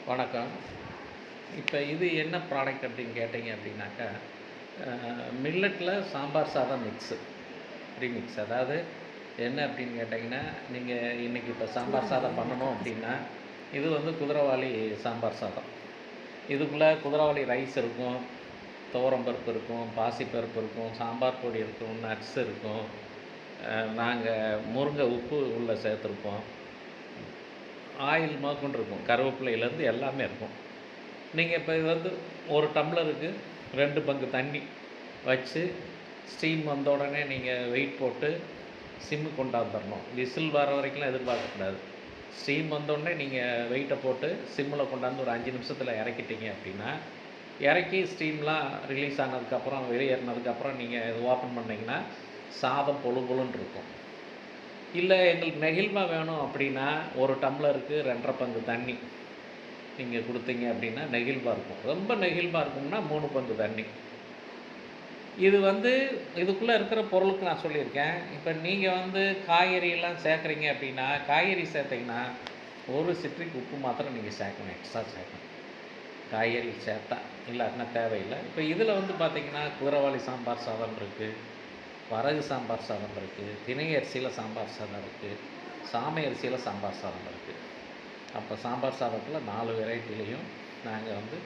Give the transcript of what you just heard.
வணக்கம். இப்போ இது என்ன ப்ராடக்ட் அப்படின்னு கேட்டிங்க அப்படின்னாக்கா, மில்லட்டில் சாம்பார் சாதம் மிக்ஸு, ப்ரீமிக்ஸ். அதாவது என்ன அப்படின்னு கேட்டிங்கன்னா, நீங்கள் இன்றைக்கி இப்போ சாம்பார் சாதம் பண்ணணும் அப்படின்னா, இது வந்து குதிரைவாலி சாம்பார் சாதம். இதுக்குள்ளே குதிரைவாலி ரைஸ் இருக்கும், துவரம்பருப்பு இருக்கும், பாசிப்பருப்பு இருக்கும், சாம்பார் பொடி இருக்கும், நட்ஸ் இருக்கும், நாங்கள் முருங்கை உப்பு உள்ளே சேர்த்துருப்போம், ஆயில் முதற்கொண்டு இருக்கும், கருவேப்பிலையிலேருந்து எல்லாமே இருக்கும். நீங்கள் இப்போ இது வந்து ஒரு டம்ளருக்கு 2 பங்கு தண்ணி வச்சு ஸ்டீம் வந்த உடனே நீங்கள் வெயிட் போட்டு சிம்மு கொண்டாந்துடணும். விசில் வர வரைக்கும்லாம் எதிர்பார்க்கக்கூடாது. ஸ்டீம் வந்தோடனே நீங்கள் வெயிட்டை போட்டு சிம்மில் கொண்டாந்து ஒரு 5 நிமிஷத்தில் இறக்கிட்டீங்க அப்படின்னா, இறக்கி ஸ்டீம்லாம் ரிலீஸ் ஆனதுக்கப்புறம் வெளியேறினதுக்கப்புறம் நீங்கள் இது ஓப்பன் பண்ணிங்கன்னா சாதம் பொழு பொழுன்னு இருக்கும். இல்லை எங்களுக்கு நெகிழ்வாக வேணும் அப்படின்னா ஒரு டம்ளருக்கு 2.5 பங்கு தண்ணி நீங்கள் கொடுத்தீங்க அப்படின்னா நெகிழ்வாக இருக்கும். ரொம்ப நெகிழ்வாக இருக்கும்னா 3 பங்கு தண்ணி. இது வந்து இதுக்குள்ளே இருக்கிற பொருளுக்கு நான் சொல்லியிருக்கேன். இப்போ நீங்கள் வந்து காய்கறியெல்லாம் சேர்க்குறீங்க அப்படின்னா, காய்கறி சேர்த்திங்கன்னா ஒரு சிட்ரிக் உப்பு மாத்திரம் நீங்கள் சேர்க்கணும், எக்ஸ்ட்ரா சேர்க்கணும். காய்கறி சேர்த்தா, இல்லாட்டினா தேவையில்லை. இப்போ இதில் வந்து பார்த்திங்கன்னா குதிரைவாலி சாம்பார் சாதம் இருக்குது, வரகு சாம்பார் சாதம் இருக்குது, தினை அரிசியில் சாம்பார் சாதம் இருக்குது, சாமை அரிசியில் சாம்பார் சாதம் இருக்குது. அப்போ சாம்பார் சாதத்தில் 4 வெரைட்டிலையும் நாங்கள் வந்து